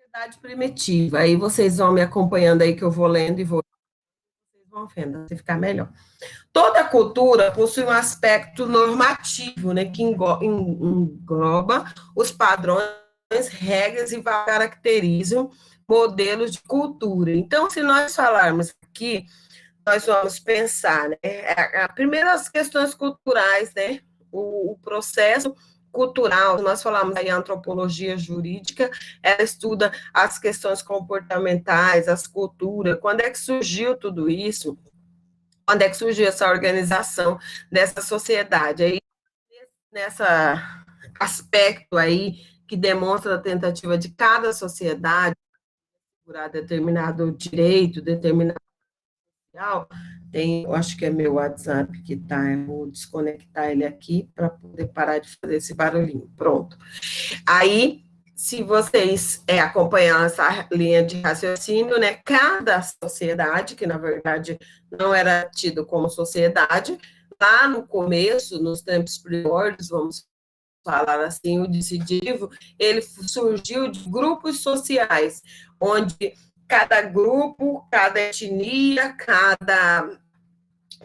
Sociedade primitiva. Aí vocês vão me acompanhando aí que eu vou lendo e vocês vão vendo, se ficar melhor. Toda cultura possui um aspecto normativo, né, que engloba os padrões, regras e caracterizam modelos de cultura. Então, se nós falarmos aqui, nós vamos pensar, né, primeiro as questões culturais, né, o processo cultural, nós falamos aí antropologia jurídica, ela estuda as questões comportamentais, as culturas, quando é que surgiu tudo isso, quando é que surgiu essa organização dessa sociedade, aí nessa aspecto aí que demonstra a tentativa de cada sociedade por determinado direito, determinado social, tem, eu acho que é meu WhatsApp que tá, eu vou desconectar ele aqui para poder parar de fazer esse barulhinho. Pronto. Aí, se vocês acompanham essa linha de raciocínio, né, cada sociedade, que na verdade não era tido como sociedade, lá no começo, nos tempos primórdios, vamos falar assim, o decidivo, ele surgiu de grupos sociais, onde cada grupo, cada etnia, cada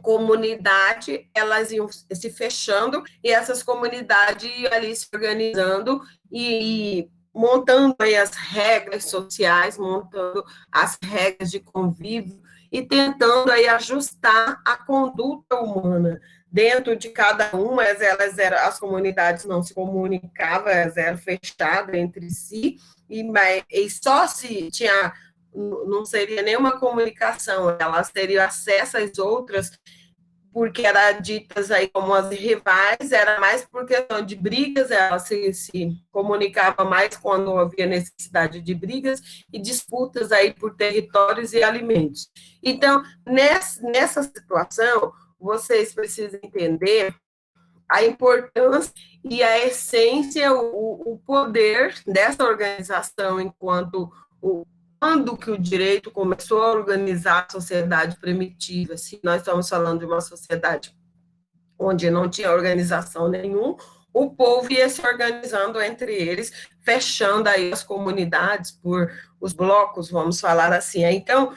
comunidade, elas iam se fechando e essas comunidades iam ali se organizando e montando aí as regras sociais, montando as regras de convívio e tentando aí ajustar a conduta humana. Dentro de cada uma, elas eram, as comunidades não se comunicavam, elas eram fechadas entre si, e só se tinha, não seria nenhuma comunicação, elas teriam acesso às outras porque eram ditas aí como as rivais, era mais por questão de brigas, ela se comunicava mais quando havia necessidade de brigas e disputas aí por territórios e alimentos. Então, nessa situação, vocês precisam entender a importância e a essência, o poder dessa organização enquanto quando que o direito começou a organizar a sociedade primitiva, se nós estamos falando de uma sociedade onde não tinha organização nenhuma, o povo ia se organizando entre eles, fechando aí as comunidades por os blocos, vamos falar assim. Então,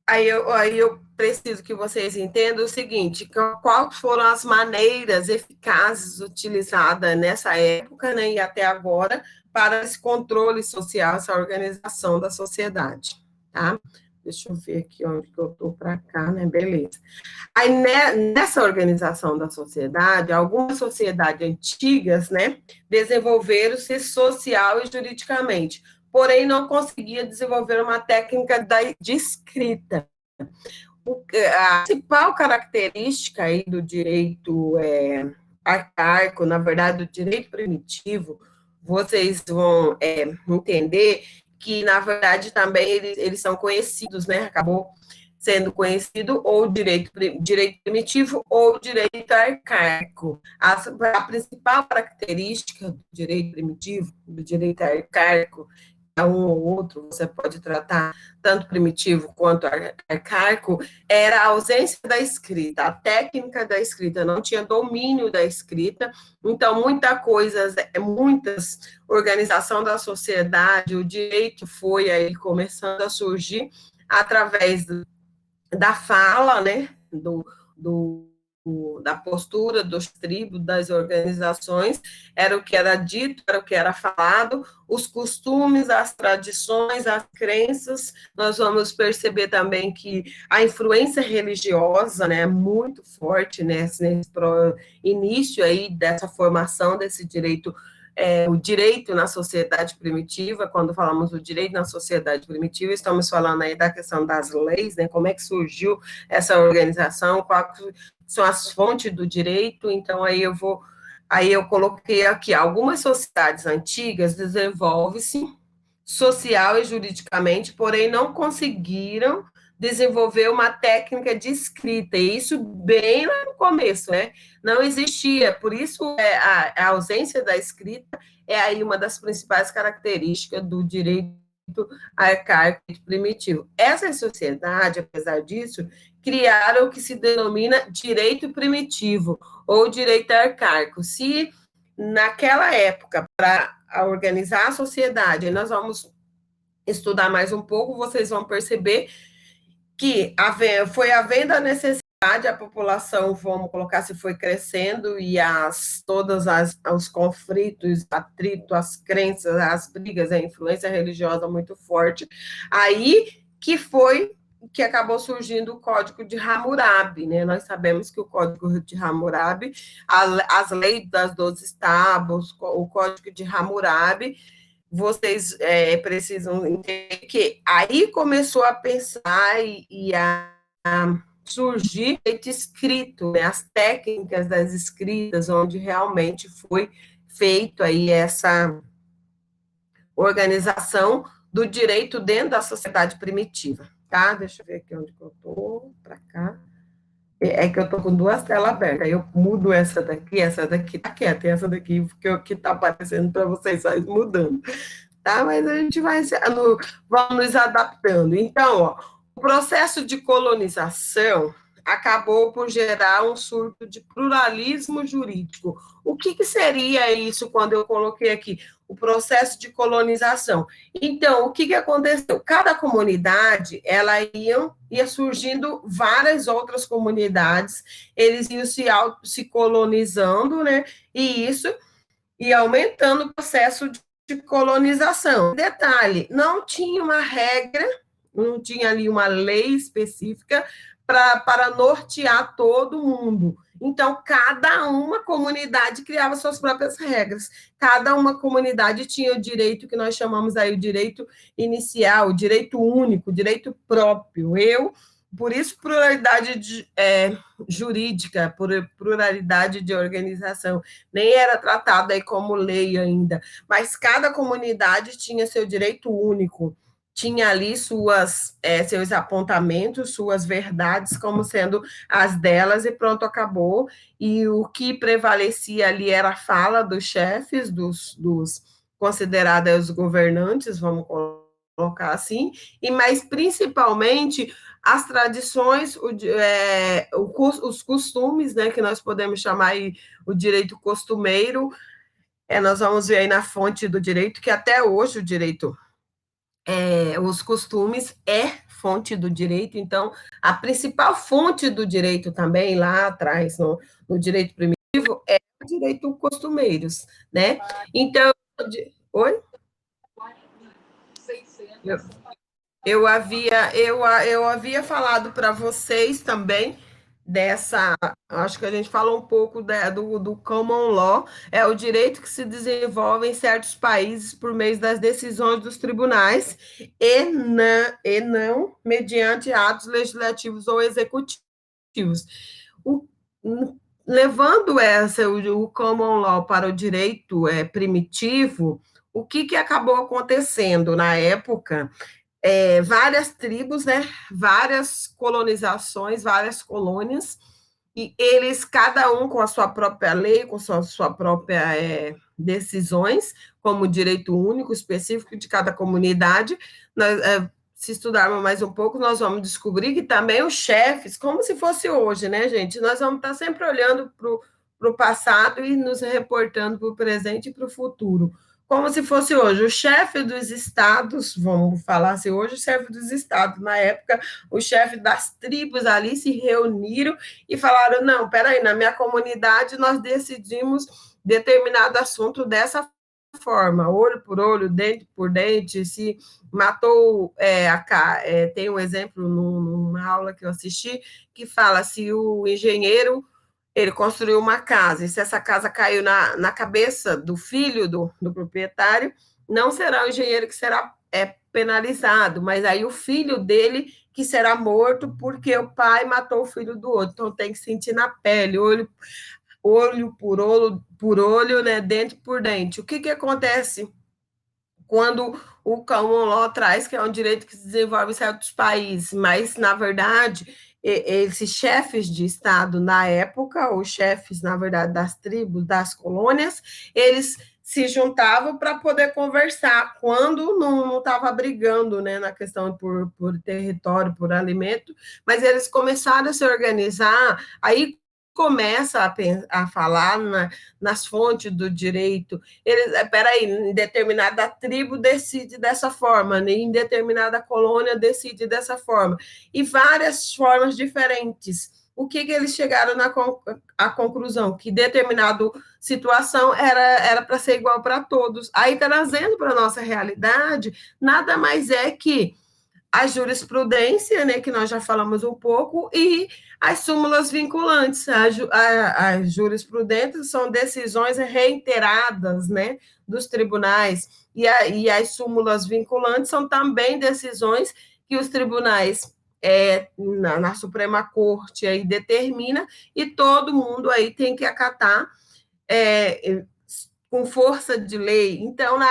aí eu preciso que vocês entendam o seguinte, quais foram as maneiras eficazes utilizadas nessa época, né, e até agora, para esse controle social, essa organização da sociedade, tá? Deixa eu ver aqui onde que eu estou para cá, né, beleza. Aí, nessa organização da sociedade, algumas sociedades antigas, né, desenvolveram-se social e juridicamente, porém não conseguia desenvolver uma técnica de escrita. A principal característica aí do direito arcaico, na verdade, do direito primitivo, vocês vão entender que, na verdade, também eles são conhecidos, né? Acabou sendo conhecido ou direito primitivo ou direito arcaico. A principal característica do direito primitivo, do direito arcaico, um ou outro, você pode tratar tanto primitivo quanto arcaico, era a ausência da escrita, a técnica da escrita, não tinha domínio da escrita, então muitas organização da sociedade, o direito foi aí começando a surgir através da fala, né, da postura dos tribos, das organizações, era o que era dito, era o que era falado, os costumes, as tradições, as crenças, nós vamos perceber também que a influência religiosa, né, é muito forte nesse início aí dessa formação desse direito, o direito na sociedade primitiva. Quando falamos do direito na sociedade primitiva, estamos falando aí da questão das leis, né, como é que surgiu essa organização, quais são as fontes do direito. Então, aí eu coloquei aqui, algumas sociedades antigas desenvolvem-se social e juridicamente, porém não conseguiram desenvolver uma técnica de escrita, e isso bem lá no começo, né? Não existia, por isso a ausência da escrita é aí uma das principais características do direito arcaico e primitivo. Essa sociedade, apesar disso, criaram o que se denomina direito primitivo ou direito arcaico. Se naquela época, para organizar a sociedade, nós vamos estudar mais um pouco, vocês vão perceber que foi havendo a necessidade, a população, vamos colocar, se foi crescendo e os conflitos, atrito, as crenças, as brigas, a influência religiosa muito forte, aí que acabou surgindo o Código de Hammurabi, né? Nós sabemos que o Código de Hammurabi, as leis das 12 tábuas, o Código de Hammurabi, vocês precisam entender que aí começou a pensar a surgir feito escrito, né, as técnicas das escritas, onde realmente foi feito aí essa organização do direito dentro da sociedade primitiva, tá? Deixa eu ver aqui onde que eu tô, para cá. É que eu tô com duas telas abertas, aí eu mudo essa daqui tá quieta, e essa daqui que tá aparecendo para vocês, vai mudando, tá? Mas a gente vamos nos adaptando. Então, ó, o processo de colonização acabou por gerar um surto de pluralismo jurídico. O que seria isso quando eu coloquei aqui? O processo de colonização. Então, o que aconteceu? Cada comunidade, ela ia surgindo várias outras comunidades, eles iam se colonizando, né? E isso ia aumentando o processo de colonização. Detalhe, não tinha uma regra, não tinha ali uma lei específica para nortear todo mundo. Então, cada uma comunidade criava suas próprias regras. Cada uma comunidade tinha o direito que nós chamamos aí o direito inicial, o direito único, o direito próprio. Por isso, jurídica, por pluralidade de organização, nem era tratado aí como lei ainda, mas cada comunidade tinha seu direito único, tinha ali seus apontamentos, suas verdades como sendo as delas, e pronto, acabou. E o que prevalecia ali era a fala dos chefes, dos considerados os governantes, vamos colocar assim, e mais principalmente as tradições, os costumes, né, que nós podemos chamar aí o direito costumeiro. Nós vamos ver aí na fonte do direito que até hoje o direito, os costumes fonte do direito. Então, a principal fonte do direito também, lá atrás, no direito primitivo, é o direito costumeiros, né? Então, oi? Eu, eu havia falado para vocês também acho que a gente falou um pouco do common law, é o direito que se desenvolve em certos países por meio das decisões dos tribunais e não mediante atos legislativos ou executivos. O, levando o common law para o direito primitivo, o que acabou acontecendo na época? Várias tribos, né, várias colonizações, várias colônias, e eles, cada um com a sua própria lei, com sua própria decisões, como direito único específico de cada comunidade. Se estudarmos mais um pouco, nós vamos descobrir que também os chefes, como se fosse hoje, né, gente? Nós vamos estar sempre olhando para o passado e nos reportando para o presente e para o futuro, como se fosse hoje. O chefe dos estados, vamos falar assim, hoje o chefe dos estados, na época, o chefe das tribos ali se reuniram e falaram, não, peraí, na minha comunidade nós decidimos determinado assunto dessa forma, olho por olho, dente por dente. Se matou, tem um exemplo numa aula que eu assisti, que fala, se o engenheiro ele construiu uma casa, e se essa casa caiu na cabeça do filho do proprietário, não será o engenheiro que será penalizado, mas aí o filho dele que será morto porque o pai matou o filho do outro. Então tem que sentir na pele, por olho, né, dente por dente. O que acontece quando o common law traz que é um direito que se desenvolve em certos países, mas, na verdade, esses chefes de Estado, na época, os chefes, na verdade, das tribos, das colônias, eles se juntavam para poder conversar, quando não estava brigando, né, na questão por território, por alimento, mas eles começaram a se organizar, aí começa a falar nas fontes do direito, peraí, em determinada tribo decide dessa forma, né? Em determinada colônia decide dessa forma, e várias formas diferentes. O que eles chegaram à conclusão? Que determinada situação era para ser igual para todos. Aí, trazendo para a nossa realidade, nada mais é que a jurisprudência, né, que nós já falamos um pouco, e as súmulas vinculantes. As jurisprudências são decisões reiteradas, né, dos tribunais, e as súmulas vinculantes são também decisões que os tribunais na Suprema Corte aí determina, e todo mundo aí tem que acatar com força de lei. Então, na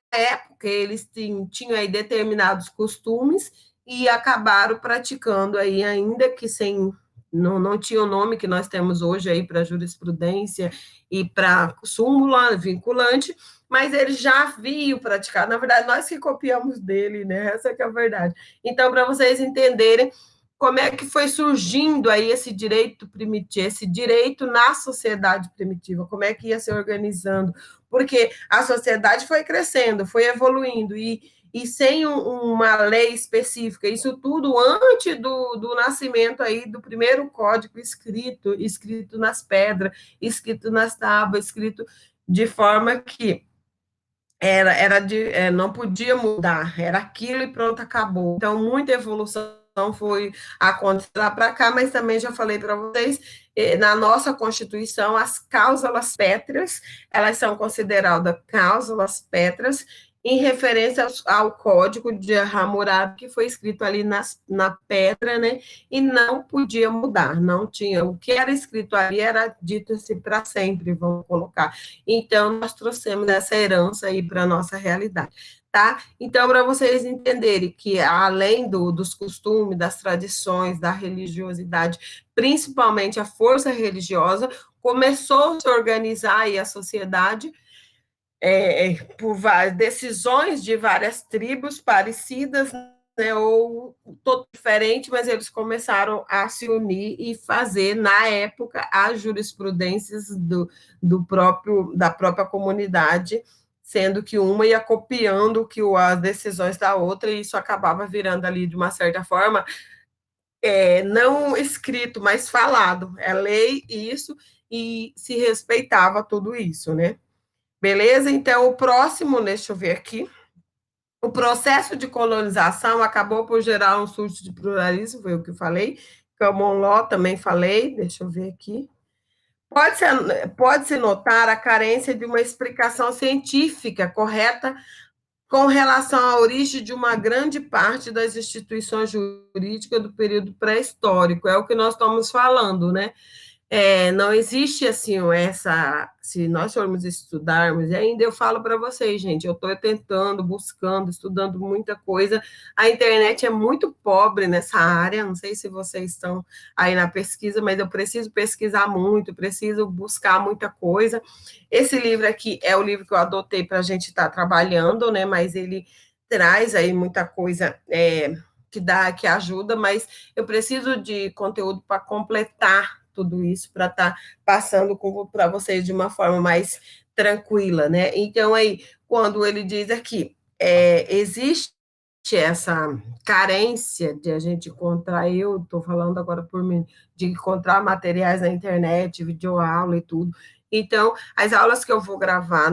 época, eles tinham aí determinados costumes e acabaram praticando aí, ainda que sem não tinha o nome que nós temos hoje aí para jurisprudência e para súmula vinculante, mas ele já haviam praticado. Na verdade, nós que copiamos dele, né? Essa que é a verdade. Então, para vocês entenderem como é que foi surgindo aí esse direito primitivo, esse direito na sociedade primitiva, como é que ia se organizando, porque a sociedade foi crescendo, foi evoluindo, e sem uma lei específica, isso tudo antes do nascimento aí do primeiro código escrito nas pedras, escrito nas tábuas, escrito de forma que não podia mudar, era aquilo e pronto, acabou. Então, muita evolução foi acontecer lá para cá, mas também já falei para vocês, na nossa Constituição, as cláusulas pétreas, elas são consideradas cláusulas pétreas em referência ao Código de Hammurabi, que foi escrito ali na pedra, né, e não podia mudar, não tinha, o que era escrito ali era dito assim para sempre, vamos colocar. Então, nós trouxemos essa herança aí para a nossa realidade, tá? Então, para vocês entenderem que, além dos costumes, das tradições, da religiosidade, principalmente a força religiosa, começou a se organizar aí a sociedade por decisões de várias tribos parecidas, né, ou todo diferente, mas eles começaram a se unir e fazer, na época, as jurisprudências da própria comunidade, sendo que uma ia copiando as decisões da outra, e isso acabava virando ali, de uma certa forma, não escrito, mas falado. É lei, isso, e se respeitava tudo isso, né? Beleza? Então, o próximo, deixa eu ver aqui. O processo de colonização acabou por gerar um surto de pluralismo, foi o que eu falei. Common law também falei, deixa eu ver aqui. Pode-se notar a carência de uma explicação científica correta com relação à origem de uma grande parte das instituições jurídicas do período pré-histórico. É o que nós estamos falando, né? Não existe assim se nós formos estudarmos, e ainda eu falo para vocês, gente, eu estou tentando, buscando, estudando muita coisa, a internet é muito pobre nessa área, não sei se vocês estão aí na pesquisa, mas eu preciso pesquisar muito, preciso buscar muita coisa. Esse livro aqui é o livro que eu adotei para a gente estar trabalhando, né, mas ele traz aí muita coisa que ajuda, mas eu preciso de conteúdo para completar tudo isso, para estar passando para vocês de uma forma mais tranquila, né? Então, aí, quando ele diz aqui, existe essa carência de a gente encontrar, eu estou falando agora por mim, de encontrar materiais na internet, videoaula e tudo. Então, as aulas que eu vou gravar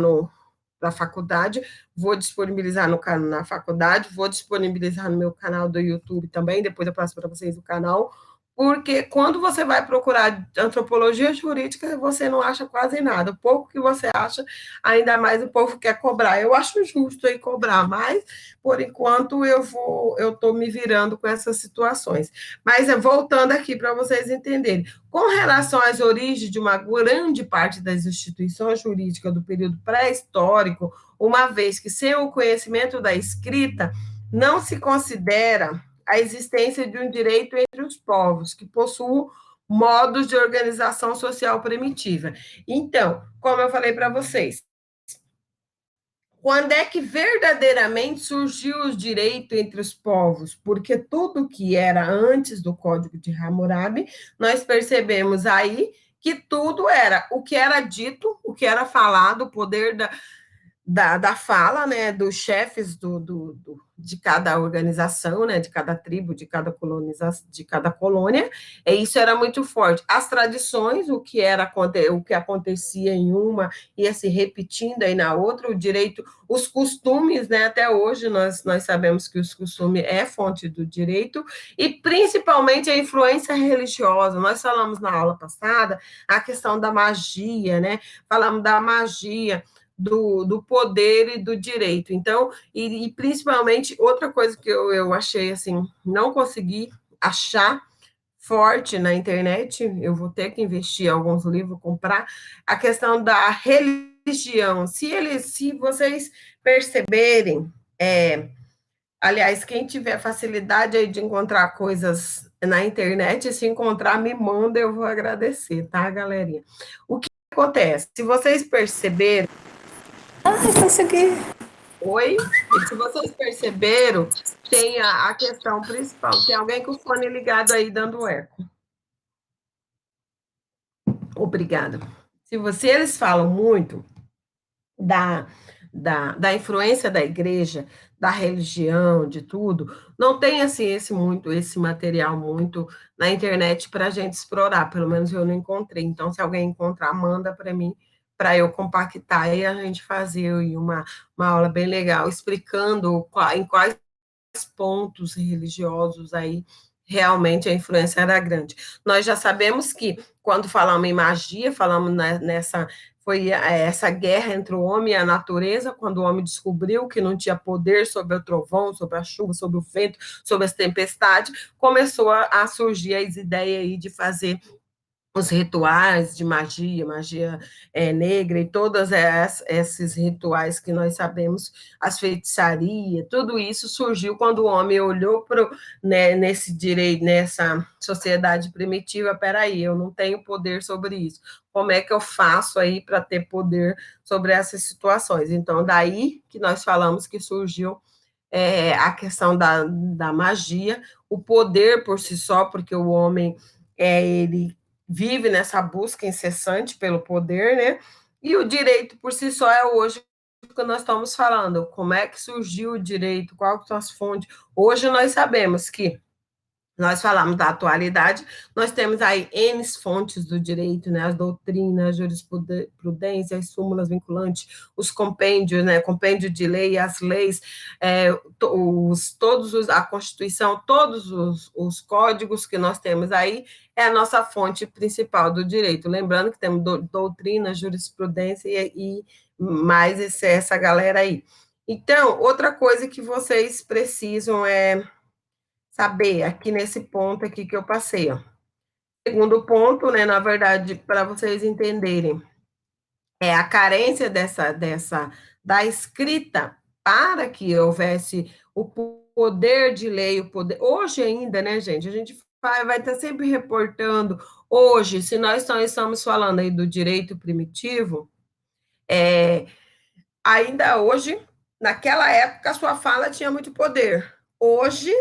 na faculdade, vou disponibilizar na faculdade, vou disponibilizar no meu canal do YouTube também, depois eu passo para vocês o canal, porque quando você vai procurar antropologia jurídica, você não acha quase nada. O pouco que você acha, ainda mais o povo quer cobrar. Eu acho justo aí cobrar, mas por enquanto eu estou me virando com essas situações. Mas voltando aqui para vocês entenderem, com relação às origens de uma grande parte das instituições jurídicas do período pré-histórico, uma vez que sem o conhecimento da escrita, não se considera a existência de um direito entre os povos, que possuem modos de organização social primitiva. Então, como eu falei para vocês, quando é que verdadeiramente surgiu o direito entre os povos? Porque tudo que era antes do Código de Hammurabi, nós percebemos aí que tudo era o que era dito, o que era falado, o poder da fala, né, dos chefes de cada organização, né, de cada tribo, de cada colonização, de cada colônia, e isso era muito forte. As tradições, o que acontecia em uma ia se repetindo aí na outra, o direito, os costumes, né, até hoje nós sabemos que os costumes é fonte do direito, e principalmente a influência religiosa. Nós falamos na aula passada a questão da magia, né, falamos da magia, do poder e do direito. Então, e principalmente, outra coisa que eu achei assim, não consegui achar forte na internet, eu vou ter que investir em alguns livros, comprar, a questão da religião. Se vocês perceberem, aliás, quem tiver facilidade aí de encontrar coisas na internet, se encontrar, me manda, eu vou agradecer, tá, galerinha? O que acontece? Se vocês perceberem, Ai, consegui. oi? E se vocês perceberam, tem a questão principal. Tem alguém com o fone ligado aí dando eco. Obrigada. Se eles falam muito da, da influência da igreja, da religião, de tudo, não tem assim esse material muito na internet para a gente explorar, pelo menos eu não encontrei. Então, se alguém encontrar, manda para mim, para eu compactar e a gente fazer uma aula bem legal, explicando em quais pontos religiosos aí realmente a influência era grande. Nós já sabemos que quando falamos em magia, falamos nessa foi essa guerra entre o homem e a natureza, quando o homem descobriu que não tinha poder sobre o trovão, sobre a chuva, sobre o vento, sobre as tempestades, começou a surgir as ideias aí de fazer os rituais de magia, magia negra e todos esses rituais que nós sabemos, as feitiçarias, tudo isso surgiu quando o homem olhou para né, nesse direito, nessa sociedade primitiva, peraí, eu não tenho poder sobre isso. Como é que eu faço aí para ter poder sobre essas situações? Então, daí que nós falamos que surgiu a questão da magia, o poder por si só, porque o homem ele vive nessa busca incessante pelo poder, né? E o direito por si só é hoje que nós estamos falando. Como é que surgiu o direito? Quais são as fontes? Hoje nós sabemos que nós falamos da atualidade, nós temos aí N fontes do direito, né, as doutrinas, a jurisprudência, as súmulas vinculantes, os compêndios, né, compêndio de lei, as leis, a Constituição, todos os códigos que nós temos aí, é a nossa fonte principal do direito. Lembrando que temos doutrina, jurisprudência e mais essa galera aí. Então, outra coisa que vocês precisam saber aqui nesse ponto aqui que eu passei, ó. Segundo ponto, né, na verdade, para vocês entenderem, é a carência da escrita para que houvesse o poder de lei, o poder. Hoje ainda, né, gente? A gente vai estar sempre reportando. Hoje, se nós estamos falando aí do direito primitivo, ainda hoje, naquela época, a sua fala tinha muito poder. Hoje,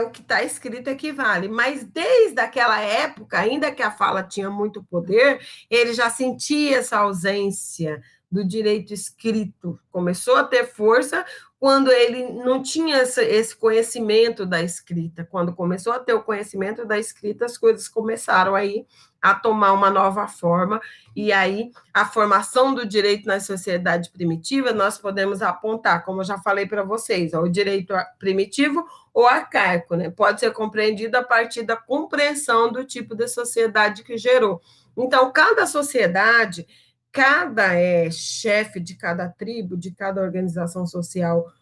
o que está escrito equivale, mas desde aquela época, ainda que a fala tinha muito poder, ele já sentia essa ausência do direito escrito, começou a ter força quando ele não tinha esse conhecimento da escrita, quando começou a ter o conhecimento da escrita, as coisas começaram aí a tomar uma nova forma, e aí a formação do direito na sociedade primitiva, nós podemos apontar, como eu já falei para vocês, o direito primitivo ou arcaico, né? Pode ser compreendido a partir da compreensão do tipo de sociedade que gerou. Então, cada sociedade, cada chefe de cada tribo, de cada organização social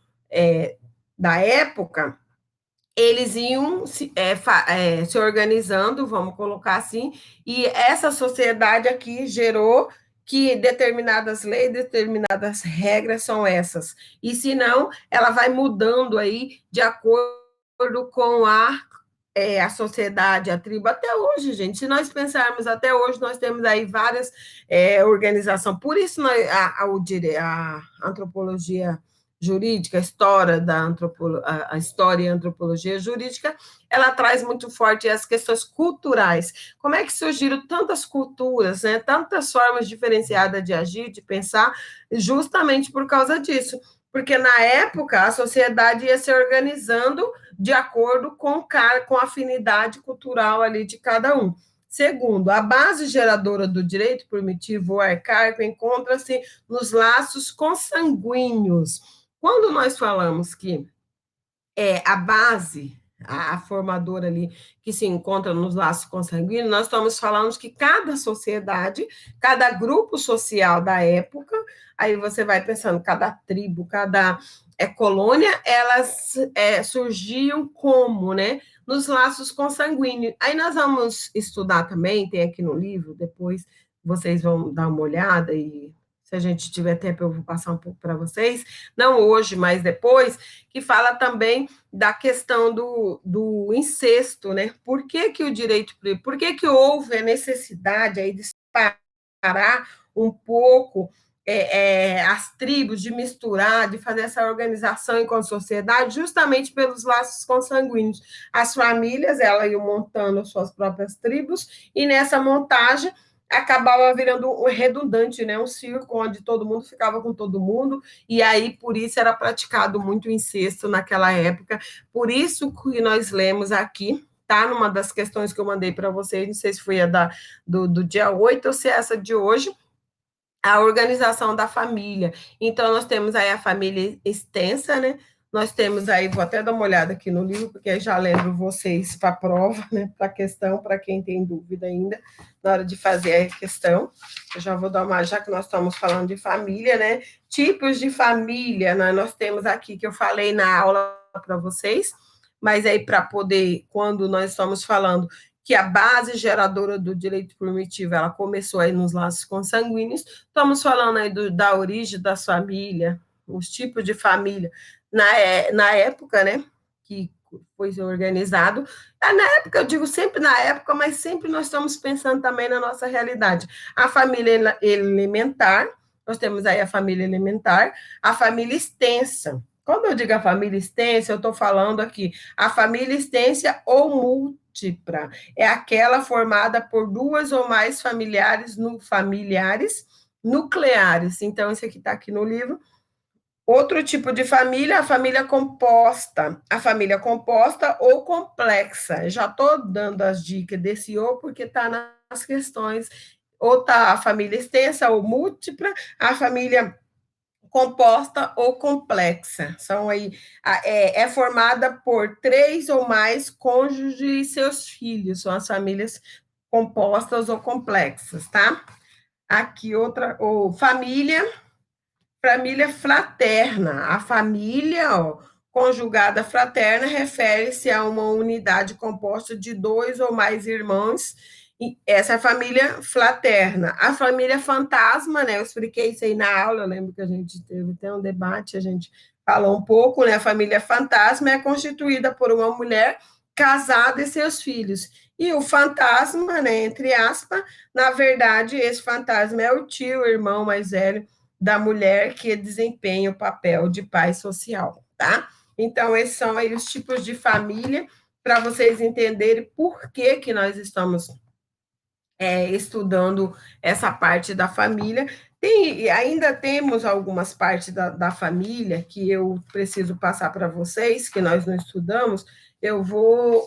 da época, eles iam se organizando, vamos colocar assim, e essa sociedade aqui gerou que determinadas leis, determinadas regras são essas. E se não, ela vai mudando aí de acordo com a sociedade, a tribo, até hoje, gente. Se nós pensarmos até hoje, nós temos aí várias organizações. Por isso, a antropologia jurídica, a história e a antropologia jurídica, ela traz muito forte as questões culturais. Como é que surgiram tantas culturas, né, tantas formas diferenciadas de agir, de pensar, justamente por causa disso? Porque na época a sociedade ia se organizando de acordo com a afinidade cultural ali de cada um. Segundo, a base geradora do direito primitivo ou arcaico encontra-se nos laços consanguíneos. Quando nós falamos que a base, a formadora ali, que se encontra nos laços consanguíneos, nós estamos falando que cada sociedade, cada grupo social da época, aí você vai pensando, cada tribo, cada colônia, elas surgiam como, né? Nos laços consanguíneos. Aí nós vamos estudar também, tem aqui no livro, depois vocês vão dar uma olhada e se a gente tiver tempo eu vou passar um pouco para vocês, não hoje, mas depois, que fala também da questão do incesto, né? Por que que houve a necessidade aí de separar um pouco as tribos, de misturar, de fazer essa organização com a sociedade, justamente pelos laços consanguíneos. As famílias, elas iam montando as suas próprias tribos, e nessa montagem acabava virando um redundante, né? Um circo onde todo mundo ficava com todo mundo, e aí por isso era praticado muito incesto naquela época. Por isso que nós lemos aqui, tá? Numa das questões que eu mandei para vocês, não sei se foi do dia 8 ou se é essa de hoje, a organização da família. Então, nós temos aí a família extensa, né? Nós temos aí, vou até dar uma olhada aqui no livro, porque já lembro vocês para a prova, né? Para a questão, para quem tem dúvida ainda, na hora de fazer a questão. Eu já vou dar uma, já que nós estamos falando de família, né? Tipos de família, né? Nós temos aqui, que eu falei na aula para vocês, mas aí para poder, quando nós estamos falando que a base geradora do direito primitivo, ela começou aí nos laços consanguíneos, estamos falando aí da origem das famílias, os tipos de família, na época, né, que foi organizado, na época, eu digo sempre na época, mas sempre nós estamos pensando também na nossa realidade. A família elementar, nós temos aí a família elementar, a família extensa. Quando eu digo a família extensa, eu estou falando aqui a família extensa ou múltipla, é aquela formada por duas ou mais familiares nucleares. Então, esse aqui está aqui no livro. Outro tipo de família, a família composta ou complexa. Já estou dando as dicas desse ou, porque está nas questões. Ou está a família extensa ou múltipla, a família composta ou complexa. São aí, é formada por três ou mais cônjuges e seus filhos. São as famílias compostas ou complexas, tá? Aqui outra, ou família fraterna. A família, ó, conjugada fraterna refere-se a uma unidade composta de dois ou mais irmãos. E essa é a família fraterna. A família fantasma, né? Eu expliquei isso aí na aula, eu lembro que a gente teve até um debate, a gente falou um pouco, né? A família fantasma é constituída por uma mulher casada e seus filhos. E o fantasma, né, entre aspas, na verdade, esse fantasma é o tio, o irmão mais velho da mulher que desempenha o papel de pai social, tá? Então, esses são aí os tipos de família, para vocês entenderem por que, que nós estamos estudando essa parte da família. Ainda temos algumas partes da família que eu preciso passar para vocês, que nós não estudamos, eu vou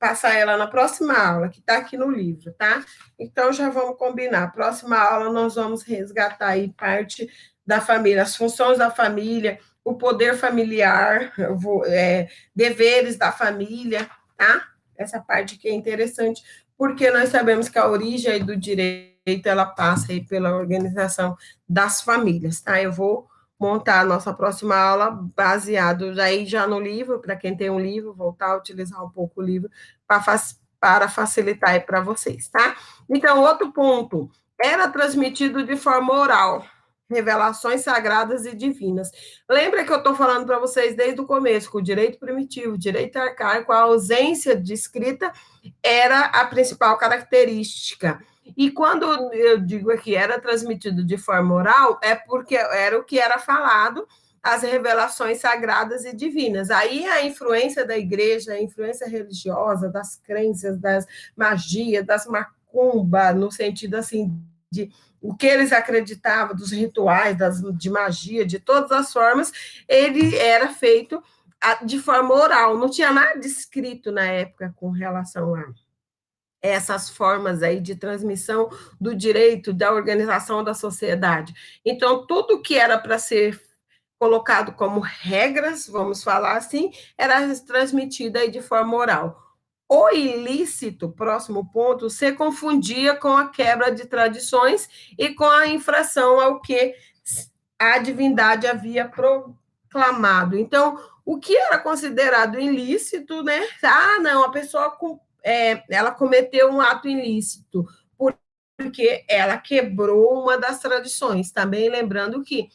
passar ela na próxima aula, que está aqui no livro, tá? Então, já vamos combinar. Próxima aula, nós vamos resgatar aí parte da família, as funções da família, o poder familiar, deveres da família, tá? Essa parte que é interessante, porque nós sabemos que a origem do direito, ela passa aí pela organização das famílias, tá? Eu vou montar a nossa próxima aula baseado aí já no livro, para quem tem um livro, voltar a utilizar um pouco o livro para facilitar aí para vocês, tá? Então, outro ponto, era transmitido de forma oral, revelações sagradas e divinas. Lembra que eu estou falando para vocês desde o começo, que o direito primitivo, o direito arcaico, a ausência de escrita era a principal característica. E quando eu digo que era transmitido de forma oral, é porque era o que era falado as revelações sagradas e divinas. Aí a influência da igreja, a influência religiosa, das crenças, das magias, das macumba, no sentido assim de o que eles acreditavam, dos rituais, de magia, de todas as formas, ele era feito de forma oral, não tinha nada escrito na época com relação a essas formas aí de transmissão do direito, da organização da sociedade. Então, tudo que era para ser colocado como regras, vamos falar assim, era transmitido aí de forma oral. O ilícito, próximo ponto, se confundia com a quebra de tradições e com a infração ao que a divindade havia proclamado. Então, o que era considerado ilícito, né? Ah, não, a pessoa ela cometeu um ato ilícito porque ela quebrou uma das tradições. Também lembrando que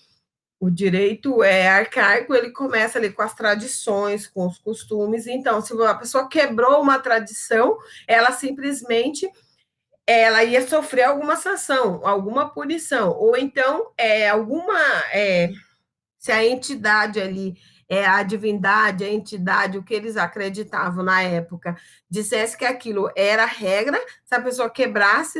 o direito é arcaico, ele começa ali com as tradições, com os costumes. Então, se a pessoa quebrou uma tradição, ela simplesmente ela ia sofrer alguma sanção, alguma punição, ou então se a entidade ali, a divindade, a entidade, o que eles acreditavam na época, dissesse que aquilo era regra, se a pessoa quebrasse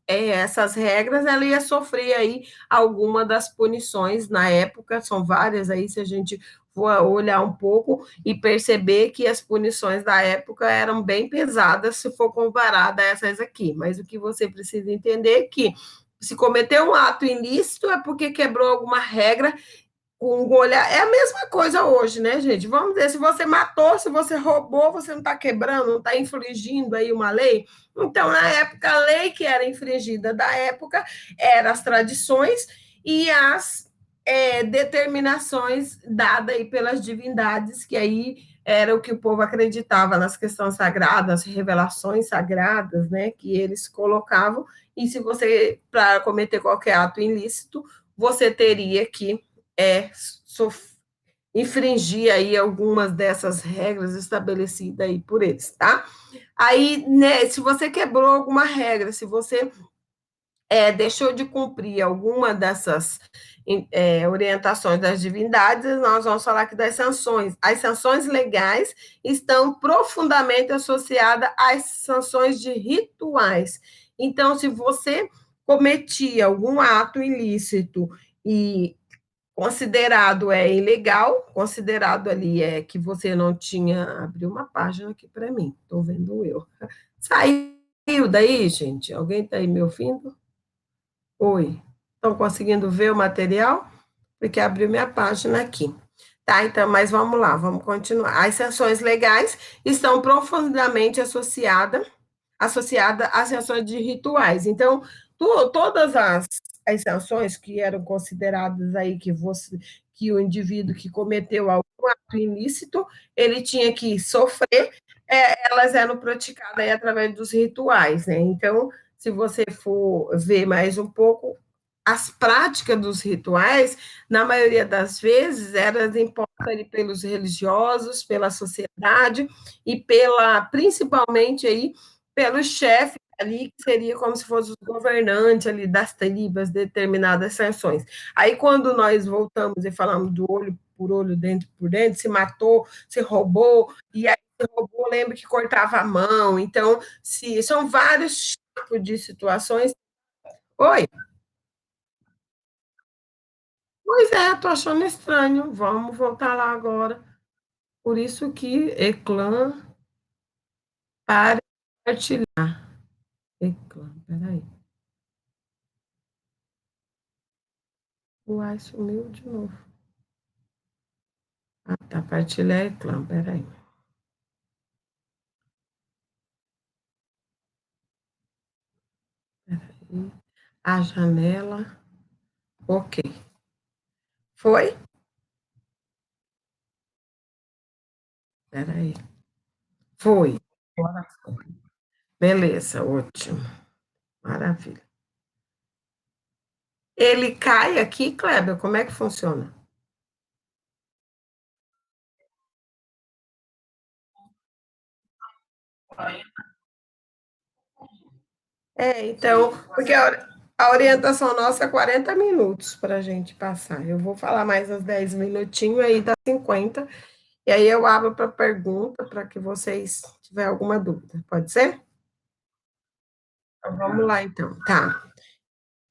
essas regras, ela ia sofrer aí alguma das punições na época, são várias aí, se a gente for olhar um pouco e perceber que as punições da época eram bem pesadas se for comparada a essas aqui, mas o que você precisa entender é que se cometeu um ato ilícito é porque quebrou alguma regra com um olhar. É a mesma coisa hoje, né, gente? Vamos dizer, se você matou, se você roubou, você não está quebrando, não está infringindo aí uma lei. Então, na época, a lei que era infringida da época eram as tradições e as determinações dadas aí pelas divindades, que aí era o que o povo acreditava nas questões sagradas, revelações sagradas, né, que eles colocavam, e se você, para cometer qualquer ato ilícito, você teria que é, infringir aí algumas dessas regras estabelecidas aí por eles, tá? Aí, né, se você quebrou alguma regra, se você deixou de cumprir alguma dessas orientações das divindades, nós vamos falar aqui das sanções. As sanções legais estão profundamente associadas às sanções de rituais. Então, se você cometia algum ato ilícito e considerado ilegal, considerado ali que você não tinha. Abriu uma página aqui para mim, estou vendo eu. Saiu daí, gente? Alguém está aí me ouvindo? Oi. Estão conseguindo ver o material? Porque abriu minha página aqui. Tá, então, mas vamos lá, vamos continuar. As sanções legais estão profundamente associada às sanções de rituais. Então, todas as sanções que eram consideradas aí que o indivíduo que cometeu algum ato ilícito, ele tinha que sofrer, elas eram praticadas aí através dos rituais, né? Então, se você for ver mais um pouco, as práticas dos rituais, na maioria das vezes, eram impostas ali pelos religiosos, pela sociedade e principalmente aí pelo chefe ali, que seria como se fosse os governantes ali das tribos, determinadas sanções. Aí, quando nós voltamos e falamos do olho por olho, dente por dente, se matou, se roubou, e aí se roubou, lembra que cortava a mão. Então, são vários tipos de situações. Oi? Pois é, tô achando estranho. Vamos voltar lá agora. Por isso que Eclã para compartilhar. Eclã, peraí. Uai, sumiu de novo. Ah, tá, partilhar eclã, peraí. Peraí. A janela, ok. Foi? Peraí. Foi. Agora foi. Beleza, ótimo. Maravilha. Ele cai aqui, Kleber, como é que funciona? Então, porque A orientação nossa é 40 minutos para a gente passar. Eu vou falar mais uns 10 minutinhos, aí dá 50. E aí eu abro para pergunta, para que vocês tiverem alguma dúvida. Pode ser? Então, vamos lá, então. Tá.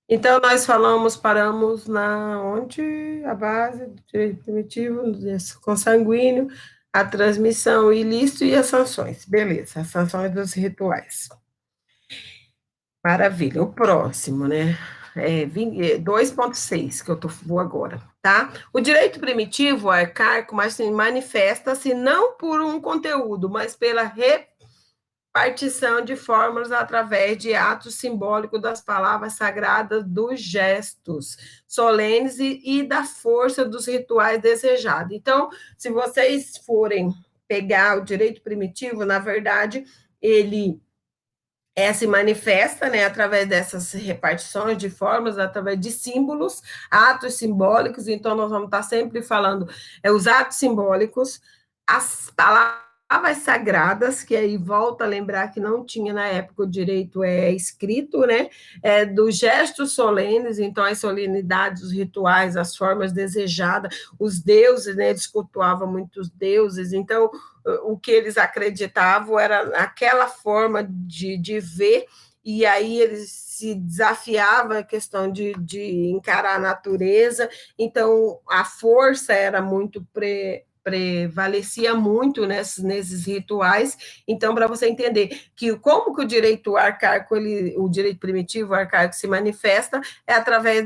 Então, nós paramos na onde? A base do direito primitivo, consanguíneo, a transmissão ilícito e as sanções. Beleza, as sanções dos rituais. Maravilha. O próximo, né? 2.6, que vou agora, tá? O direito primitivo, arcaico, mas se manifesta-se não por um conteúdo, mas pela repartição de fórmulas através de atos simbólicos das palavras sagradas, dos gestos solenes e da força dos rituais desejados. Então, se vocês forem pegar o direito primitivo, na verdade, ele se manifesta, né, através dessas repartições de formas, através de símbolos, atos simbólicos. Então, nós vamos estar sempre falando os atos simbólicos, as palavras sagradas, que aí volta a lembrar que não tinha na época o direito escrito, né, dos gestos solenes, então as solenidades, os rituais, as formas desejadas, os deuses, né, eles cultuavam muitos deuses, então o que eles acreditavam era aquela forma de ver, e aí eles se desafiavam a questão de encarar a natureza, então a força era muito prevalecia muito nesses rituais. Então, para você entender que como que o direito arcaico, o direito primitivo arcaico se manifesta, é através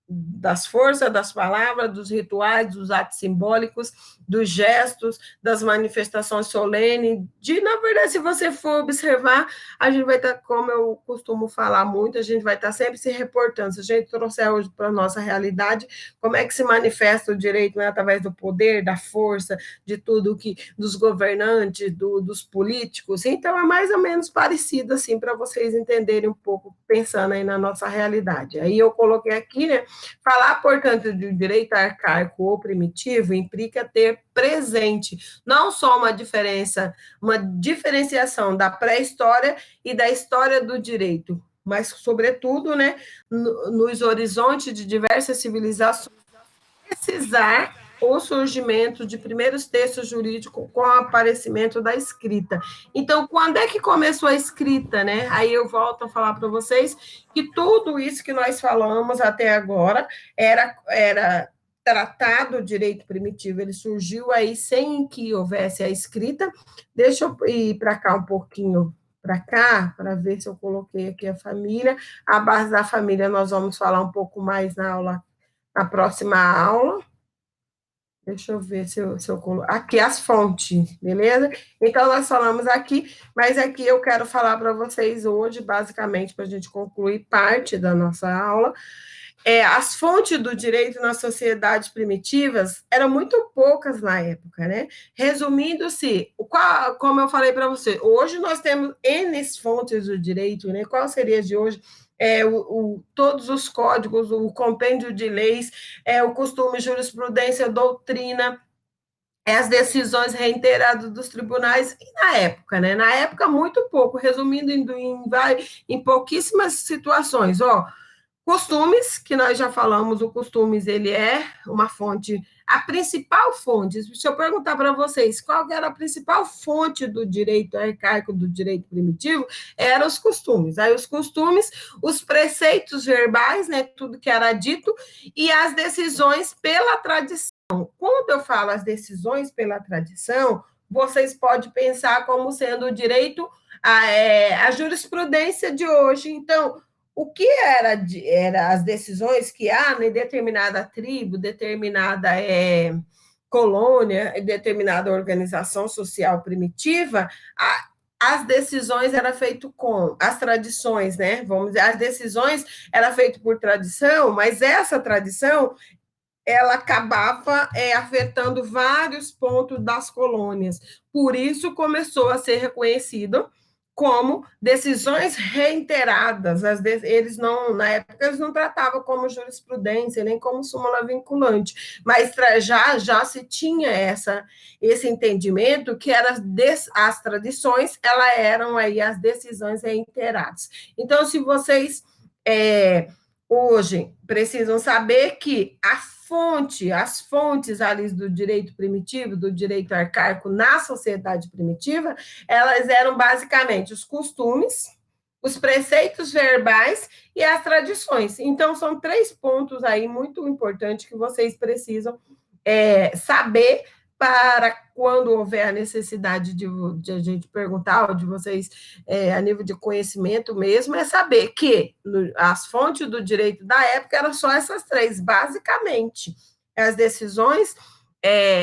das forças das palavras, dos rituais, dos atos simbólicos, dos gestos, das manifestações solenes, na verdade, se você for observar, a gente vai estar, como eu costumo falar muito, a gente vai estar sempre se reportando. Se a gente trouxer hoje para a nossa realidade, como é que se manifesta o direito, né, através do poder, da força, de tudo que, dos governantes, dos políticos, então é mais ou menos parecido, assim, para vocês entenderem um pouco, pensando aí na nossa realidade. Aí eu coloquei aqui, né, falar, portanto, de direito arcaico ou primitivo implica ter presente não só uma diferenciação da pré-história e da história do direito, mas, sobretudo, né, nos horizontes de diversas civilizações, precisar o surgimento de primeiros textos jurídicos com o aparecimento da escrita. Então, quando é que começou a escrita, né? Aí eu volto a falar para vocês que tudo isso que nós falamos até agora era tratado o direito primitivo, ele surgiu aí sem que houvesse a escrita. Deixa eu ir para cá um pouquinho, para cá, para ver se eu coloquei aqui a família. A base da família nós vamos falar um pouco mais na próxima aula. Deixa eu ver se eu coloco. Aqui as fontes, beleza? Então, nós falamos aqui, mas aqui eu quero falar para vocês hoje, basicamente, para a gente concluir parte da nossa aula. As fontes do direito nas sociedades primitivas eram muito poucas na época, né? Resumindo-se, como eu falei para você, hoje nós temos N fontes do direito, né? Qual seria de hoje? Todos os códigos, o compêndio de leis, o costume, jurisprudência, doutrina, as decisões reiteradas dos tribunais, e na época, né? Na época, muito pouco, resumindo em pouquíssimas situações, ó. Costumes, que nós já falamos, o costumes, ele é uma fonte, a principal fonte, se eu perguntar para vocês qual era a principal fonte do direito arcaico, do direito primitivo, eram os costumes. Aí os costumes, os preceitos verbais, né, tudo que era dito, e as decisões pela tradição. Quando eu falo as decisões pela tradição, vocês podem pensar como sendo o direito, a jurisprudência de hoje. Então, o que era as decisões que há em determinada tribo, determinada colônia, determinada organização social primitiva, as decisões eram feitas com as tradições, né? Vamos dizer, as decisões eram feitas por tradição, mas essa tradição ela acabava afetando vários pontos das colônias. Por isso começou a ser reconhecido como decisões reiteradas. Eles não, na época, eles não tratavam como jurisprudência, nem como súmula vinculante, mas já se tinha esse entendimento que as tradições, elas eram aí as decisões reiteradas. Então, se vocês hoje precisam saber que as fontes ali do direito primitivo, do direito arcaico na sociedade primitiva, elas eram basicamente os costumes, os preceitos verbais e as tradições. Então, são 3 pontos aí muito importantes que vocês precisam saber para quando houver a necessidade de a gente perguntar, ou de vocês, a nível de conhecimento mesmo, é saber que as fontes do direito da época eram só essas 3, basicamente. As decisões,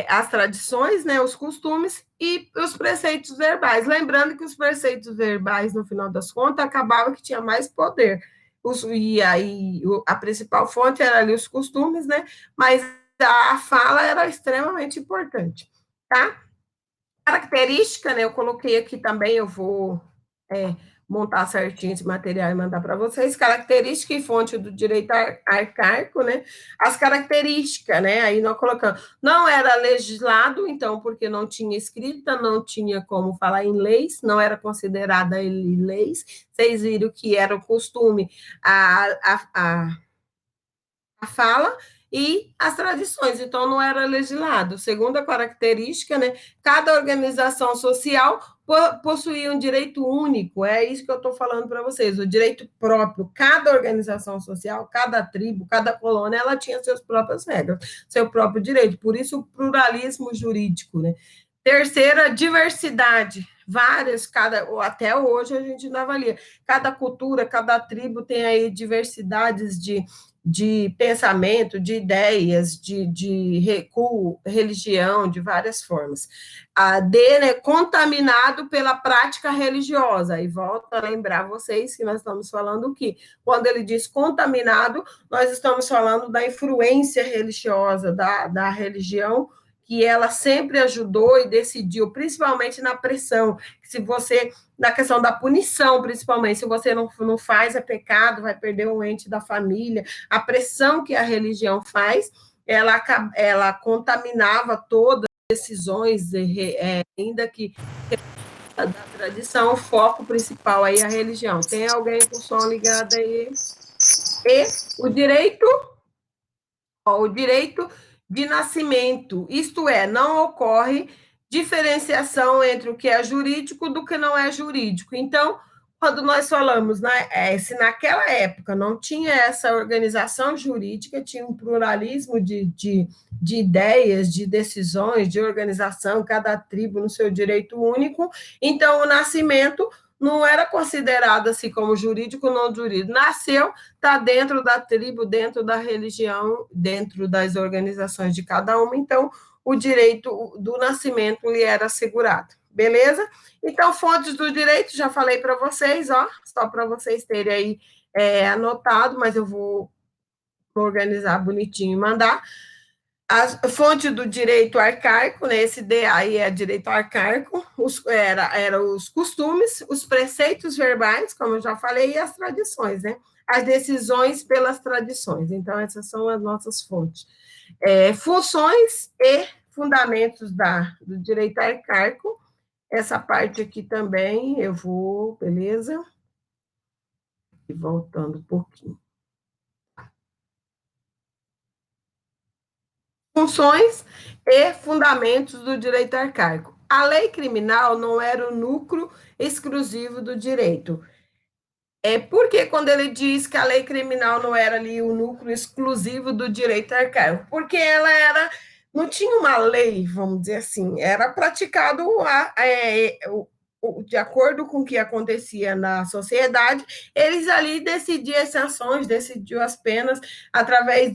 as tradições, né, os costumes e os preceitos verbais. Lembrando que os preceitos verbais, no final das contas, acabava que tinha mais poder. E aí, a principal fonte era ali os costumes, né? Mas a fala era extremamente importante, tá? Característica, né? Eu coloquei aqui também, eu vou montar certinho esse material e mandar para vocês. Característica e fonte do direito arcaico, né? As características, né? Aí nós colocamos, não era legislado, então, porque não tinha escrita, não tinha como falar em leis, não era considerada ele leis. Vocês viram que era o costume, a fala e as tradições, então não era legislado. Segunda característica, né, cada organização social possuía um direito único, é isso que eu estou falando para vocês, o direito próprio. Cada organização social, cada tribo, cada colônia, ela tinha suas próprias regras, seu próprio direito, por isso o pluralismo jurídico, né. Terceira, diversidade, várias, até hoje a gente não avalia, cada cultura, cada tribo tem aí diversidades de pensamento, de ideias, de recuo, religião, de várias formas. A D, né, contaminado pela prática religiosa, e volto a lembrar vocês que nós estamos falando que, quando ele diz contaminado, nós estamos falando da influência religiosa, da religião, que ela sempre ajudou e decidiu, principalmente na pressão, se você, na questão da punição, principalmente, se você não faz, é pecado, vai perder um ente da família, a pressão que a religião faz, ela contaminava todas as decisões, ainda que da tradição, o foco principal aí é a religião. Tem alguém com o som ligado aí? E o direito de nascimento, isto é, não ocorre diferenciação entre o que é jurídico do que não é jurídico. Então, quando nós falamos, né, se naquela época não tinha essa organização jurídica, tinha um pluralismo de ideias, de decisões, de organização, cada tribo no seu direito único, então o nascimento não era considerado assim como jurídico, não jurídico. Nasceu, está dentro da tribo, dentro da religião, dentro das organizações de cada uma, então o direito do nascimento lhe era assegurado. Beleza? Então, fontes do direito, já falei para vocês, ó, só para vocês terem aí anotado, mas eu vou organizar bonitinho e mandar. A fonte do direito arcaico, né, esse D aí é direito arcaico, era os costumes, os preceitos verbais, como eu já falei, e as tradições, né? As decisões pelas tradições. Então, essas são as nossas fontes. Funções e fundamentos do direito arcaico. Essa parte aqui também eu vou, beleza? E voltando um pouquinho. Funções e fundamentos do direito arcaico. A lei criminal não era o núcleo exclusivo do direito. Porque quando ele diz que a lei criminal não era ali o núcleo exclusivo do direito arcaico? Porque ela não tinha uma lei, vamos dizer assim, era praticado de acordo com o que acontecia na sociedade, eles ali decidiam as sanções, decidiam as penas através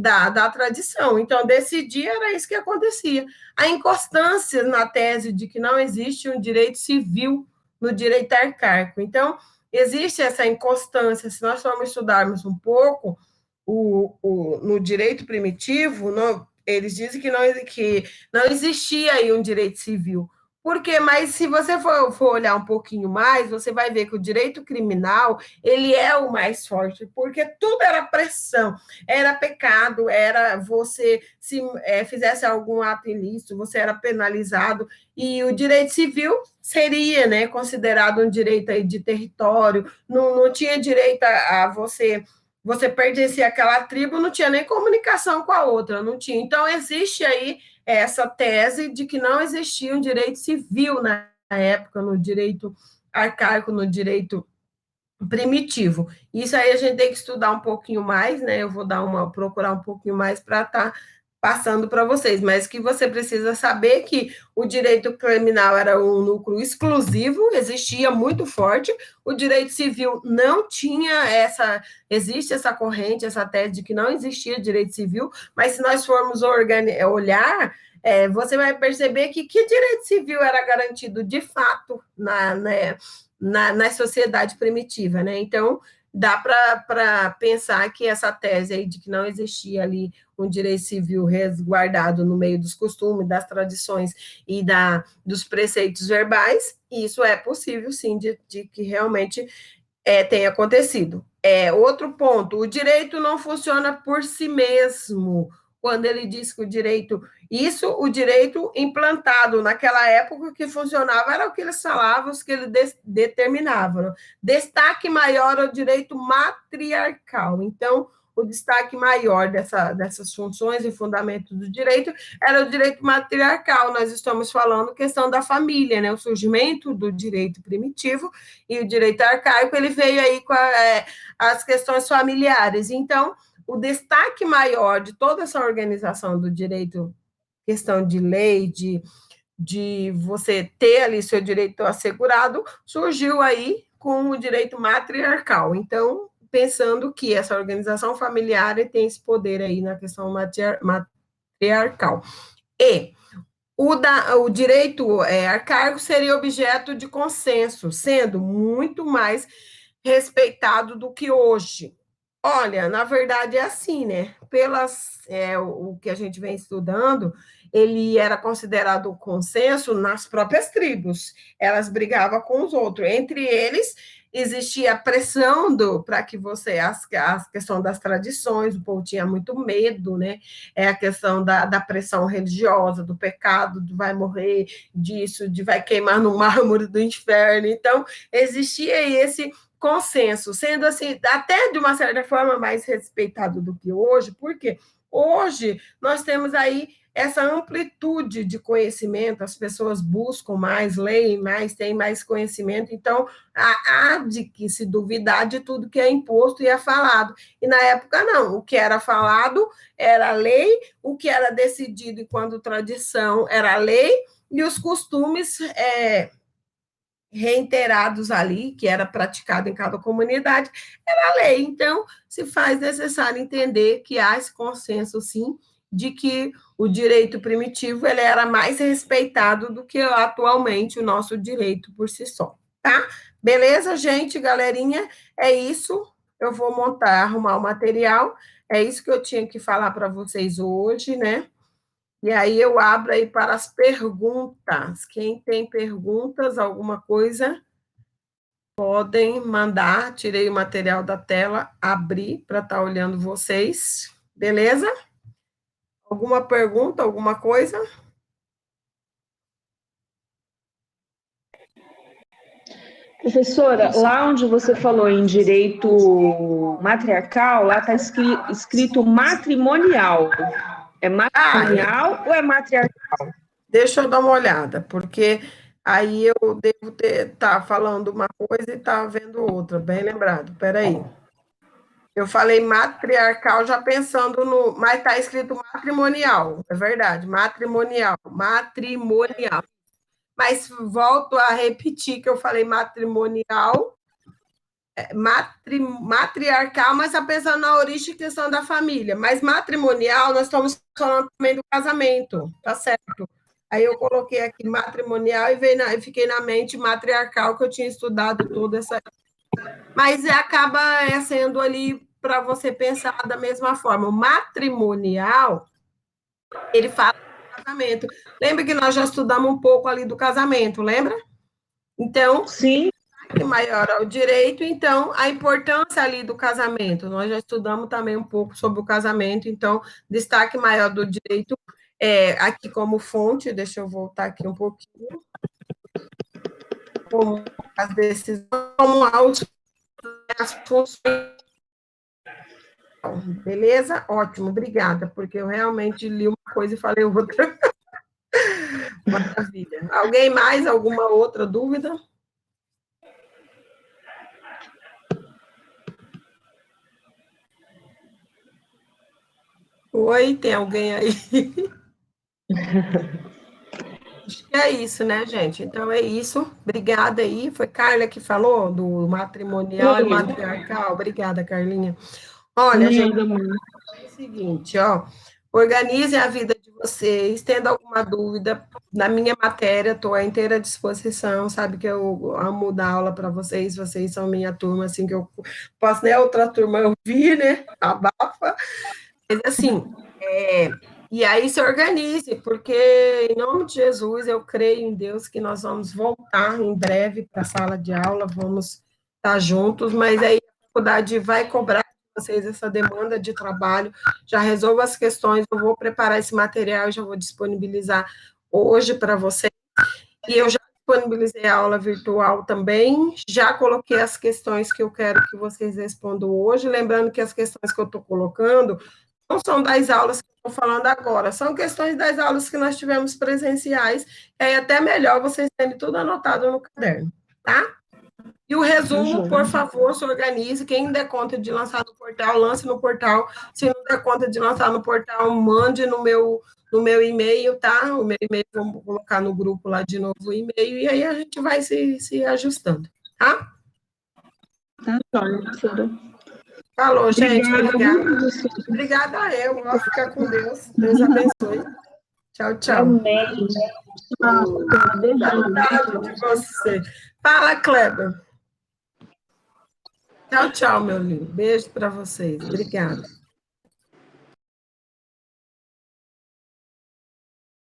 da tradição. Então, decidir era isso que acontecia. A inconstância na tese de que não existe um direito civil no direito arcaico. Então, existe essa inconstância. Se nós formos estudarmos um pouco no direito primitivo, eles dizem que não existia aí um direito civil. Porque, mas se você for olhar um pouquinho mais, você vai ver que o direito criminal, ele é o mais forte, porque tudo era pressão, era pecado, era você, se fizesse algum ato ilícito, você era penalizado, e o direito civil seria, né, considerado um direito aí de território, não tinha direito a você pertencia àquela tribo, não tinha nem comunicação com a outra, não tinha. Então, existe aí essa tese de que não existia um direito civil na época, no direito arcaico, no direito primitivo. Isso aí a gente tem que estudar um pouquinho mais, né? Eu vou procurar um pouquinho mais para estar passando para vocês, mas que você precisa saber que o direito criminal era um núcleo exclusivo, existia muito forte, o direito civil não tinha existe essa corrente, essa tese de que não existia direito civil, mas se nós formos olhar, você vai perceber que direito civil era garantido de fato na sociedade primitiva, né? Então, dá para pensar que essa tese aí de que não existia ali um direito civil resguardado no meio dos costumes, das tradições e dos preceitos verbais, isso é possível, sim, de que realmente tenha acontecido. Outro ponto, o direito não funciona por si mesmo. Quando ele diz que o direito implantado naquela época que funcionava era o que eles falavam, os que ele determinavam. Destaque maior ao direito matriarcal. Então, o destaque maior dessas funções e fundamentos do direito era o direito matriarcal. Nós estamos falando questão da família, né? O surgimento do direito primitivo e o direito arcaico, ele veio aí com as questões familiares. Então, o destaque maior de toda essa organização do direito, questão de lei, de você ter ali seu direito assegurado, surgiu aí com o direito matriarcal. Então, pensando que essa organização familiar tem esse poder aí na questão matriarcal. E o direito arcaico seria objeto de consenso, sendo muito mais respeitado do que hoje. Olha, na verdade é assim, né? O que a gente vem estudando, ele era considerado consenso nas próprias tribos. Elas brigavam com os outros. Entre eles, existia a pressão para que a questão das tradições, o povo tinha muito medo, né? A questão da pressão religiosa, do pecado, do vai morrer, disso, de vai queimar no mármore do inferno. Então, existia esse consenso, sendo assim, até de uma certa forma mais respeitado do que hoje, porque hoje nós temos aí essa amplitude de conhecimento, as pessoas buscam mais, leem mais, têm mais conhecimento, então há de que se duvidar de tudo que é imposto e é falado. E na época, não, o que era falado era lei, o que era decidido enquanto tradição era lei, e os costumes reiterados ali, que era praticado em cada comunidade, era lei. Então, se faz necessário entender que há esse consenso, sim, de que o direito primitivo ele era mais respeitado do que atualmente o nosso direito por si só, tá? Beleza, gente, galerinha? É isso. Eu vou arrumar o material. É isso que eu tinha que falar para vocês hoje, né? E aí eu abro aí para as perguntas. Quem tem perguntas, alguma coisa, podem mandar. Tirei o material da tela, abri para estar olhando vocês. Beleza? Alguma pergunta, alguma coisa? Professora, lá onde você falou em direito matriarcal, lá está escrito matrimonial. É matrimonial ou é matriarcal? Deixa eu dar uma olhada, porque aí eu devo estar falando uma coisa e estar vendo outra, bem lembrado. Peraí. Eu falei matriarcal já pensando no. Mas está escrito matrimonial, é verdade, matrimonial, matrimonial. Mas volto a repetir que eu falei matrimonial, matriarcal, mas está pensando na origem e questão da família. Mas matrimonial, nós estamos falando também do casamento, tá certo? Aí eu coloquei aqui matrimonial e fiquei na mente matriarcal, que eu tinha estudado toda essa. Mas acaba sendo ali para você pensar da mesma forma. O matrimonial, ele fala do casamento. Lembra que nós já estudamos um pouco ali do casamento, lembra? Então, Sim, que maior é o direito, então, a importância ali do casamento. Nós já estudamos também um pouco sobre o casamento, então, destaque maior do direito aqui como fonte, deixa eu voltar aqui um pouquinho, como as decisões, como as funções. Beleza? Ótimo, obrigada, porque eu realmente li uma coisa e falei outra. Maravilha. Alguém mais? Alguma outra dúvida? Oi, tem alguém aí? Acho que é isso, né, gente? Então é isso. Obrigada aí. Foi Carla que falou do matrimonial e foi. matriarcal. Obrigada, Carlinha. Olha, gente, Nada, mãe. é o seguinte, ó. Organizem a vida de vocês. Tendo alguma dúvida na minha matéria, estou à inteira disposição. Sabe que eu amo dar aula para vocês. Vocês são minha turma, assim que eu posso nem outra turma ouvir, né? Abafa. Mas assim, e aí se organize, porque em nome de Jesus eu creio em Deus que nós vamos voltar em breve para a sala de aula, vamos estar juntos, mas aí a faculdade vai cobrar de vocês essa demanda de trabalho, já resolvo as questões, eu vou preparar esse material, já vou disponibilizar hoje para vocês, e eu já disponibilizei a aula virtual também, já coloquei as questões que eu quero que vocês respondam hoje, lembrando que as questões que eu estou colocando não são das aulas que eu estou falando agora, são questões das aulas que nós tivemos presenciais, e aí até melhor vocês terem tudo anotado no caderno, tá? E o resumo, por favor, se organize, quem der conta de lançar no portal, lance no portal, se não der conta de lançar no portal, mande no meu e-mail, tá? O meu e-mail, vamos colocar no grupo lá de novo o e-mail, e aí a gente vai se ajustando, tá? Tá, professora. Falou, gente, Obrigada, obrigada. viu, professora? Obrigada eu, vou ficar com Deus. Deus abençoe. Tchau, tchau. Amém. Tchau, beijão. Saudade de você. Fala, Kleber. Tchau, tchau, meu lindo. Beijo para vocês. Obrigada.